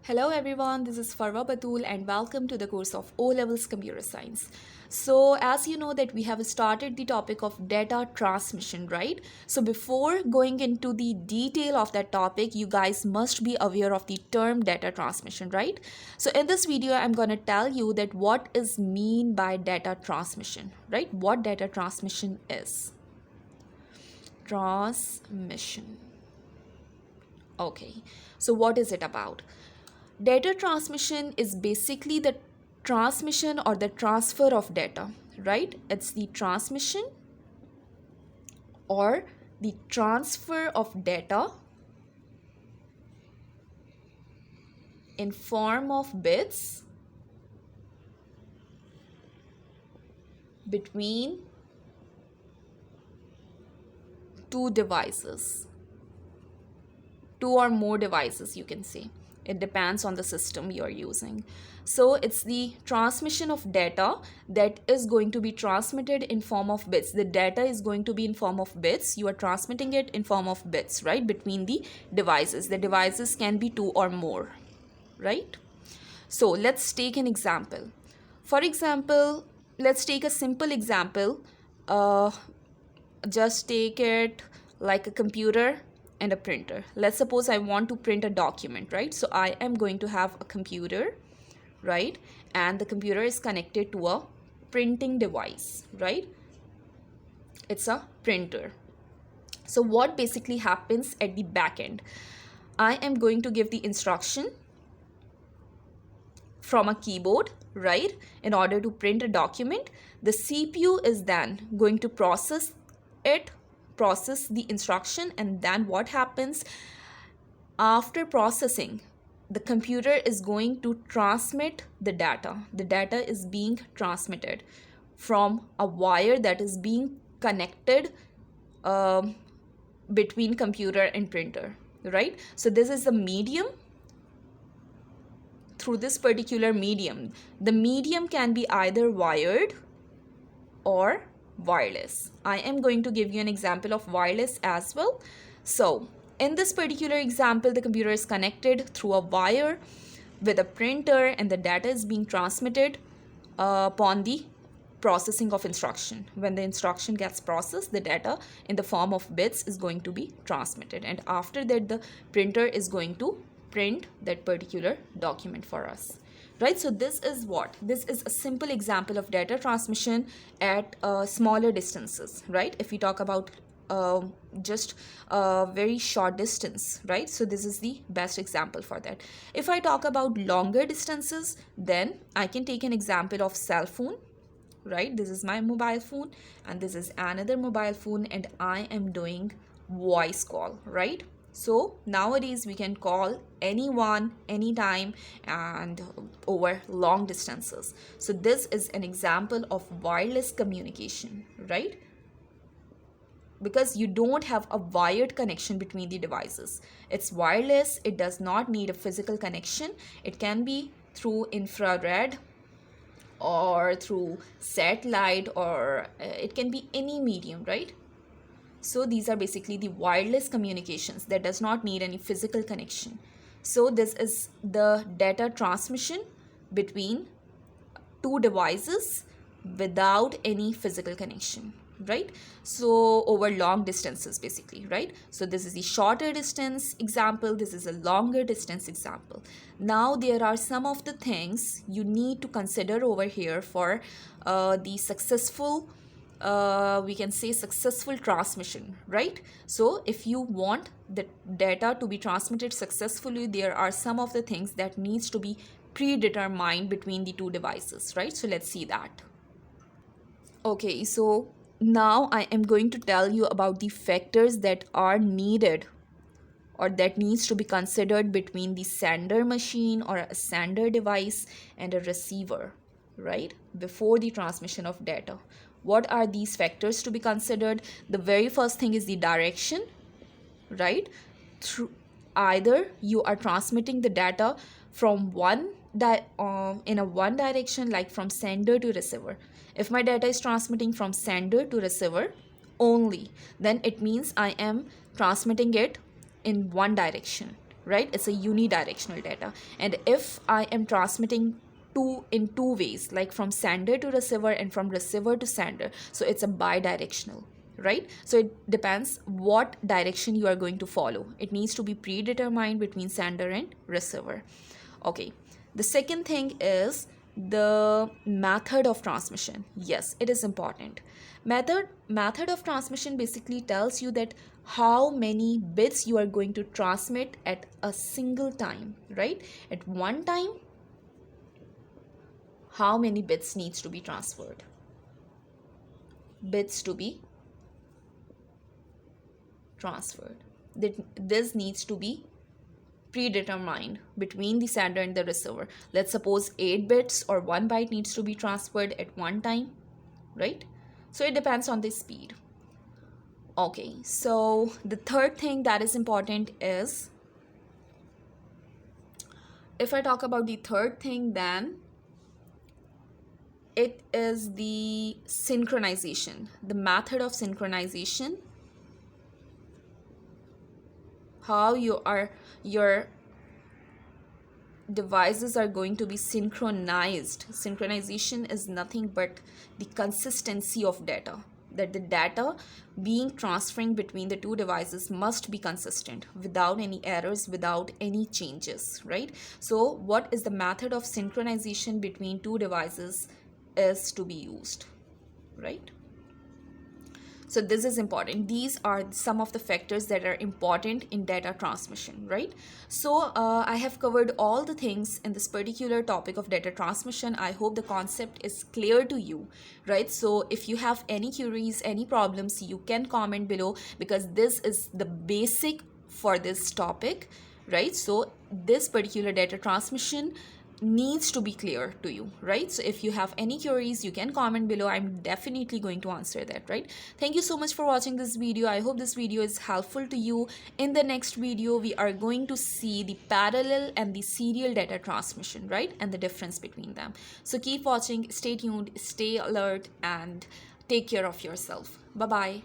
Hello everyone, this is Farwa Batul and welcome to the course of O-Levels Computer Science. So as you know that we have started the topic of data transmission, right? So before going into the detail of that topic, you guys must be aware of the term data transmission, right? So in this video, I'm going to tell you that what is mean by data transmission, right? What data transmission is. Transmission. Okay, so what is it about? Data transmission is basically the transmission or the transfer of data, right? It's the transmission or the transfer of data in form of bits between two devices, two or more devices, you can say. It depends on the system you're using. So it's the transmission of data that is going to be transmitted in form of bits. The data is going to be in form of bits. You are transmitting it in form of bits, right? Between the devices. The devices can be two or more, right? So let's take an example. For example, let's take a simple example. Just take it like a computer and a printer. Let's suppose I want to print a document, right? So I am going to have a computer, right? And the computer is connected to a printing device, right? It's a printer. So what basically happens at the back end? I am going to give the instruction from a keyboard, right? In order to print a document, the CPU is then going to process the instruction, and then what happens after processing? The computer is going to transmit the data. The data is being transmitted from a wire that is being connected between computer and printer, right? So this is the medium. Through this particular medium, the medium can be either wired or wireless. I am going to give you an example of wireless as well. So in this particular example, the computer is connected through a wire with a printer, and the data is being transmitted upon the processing of instruction. When the instruction gets processed, the data in the form of bits is going to be transmitted, and after that the printer is going to print that particular document for us, right? So this is a simple example of data transmission at smaller distances, right? If we talk about just a very short distance, right? So this is the best example for that. If I talk about longer distances, then I can take an example of cell phone, right? This is my mobile phone and this is another mobile phone, and I am doing voice call, right? So nowadays we can call anyone, anytime, and over long distances. So this is an example of wireless communication, right? Because you don't have a wired connection between the devices. It's wireless. It does not need a physical connection. It can be through infrared or through satellite, or it can be any medium, right? So these are basically the wireless communications that does not need any physical connection. So this is the data transmission between two devices without any physical connection, right? So over long distances basically, right? So this is the shorter distance example, this is a longer distance example. Now there are some of the things you need to consider over here for the successful we can say successful transmission, right? So if you want the data to be transmitted successfully, there are some of the things that needs to be predetermined between the two devices, right? So let's see that. Okay, so now I am going to tell you about the factors that are needed or that needs to be considered between the sender machine or a sender device and a receiver, right? Before the transmission of data. What are these factors to be considered? The very first thing is the direction, right? Through either you are transmitting the data from in a one direction, like from sender to receiver. If my data is transmitting from sender to receiver only, then it means I am transmitting it in one direction, right? It's a unidirectional data. And if I am transmitting in two ways, like from sender to receiver and from receiver to sender, so it's a bidirectional, right? So it depends what direction you are going to follow. It needs to be predetermined between sender and receiver. Okay, the second thing is the method of transmission. Yes, it is important. Method of transmission basically tells you that how many bits you are going to transmit at a single time, right? At one time, how many bits needs to be transferred? Bits to be transferred. This needs to be predetermined between the sender and the receiver. Let's suppose 8 bits or 1 byte needs to be transferred at one time, right? So it depends on the speed. Okay, so the third thing that is important is, if I talk about the third thing, then it is the synchronization, the method of synchronization, how your devices are going to be synchronized. Synchronization is nothing but the consistency of data, that the data being transferring between the two devices must be consistent without any errors, without any changes, right? So what is the method of synchronization between two devices is to be used, right? So this is important. These are some of the factors that are important in data transmission, right? So I have covered all the things in this particular topic of data transmission. I hope the concept is clear to you, right? So if you have any queries, any problems, you can comment below, because this is the basic for this topic, right? So this particular data transmission needs to be clear to you, right? So if you have any queries, you can comment below. I'm definitely going to answer that, right? Thank you so much for watching this video. I hope this video is helpful to you. In the next video, we are going to see the parallel and the serial data transmission, right? And the difference between them. So keep watching, stay tuned, stay alert, and take care of yourself. Bye bye.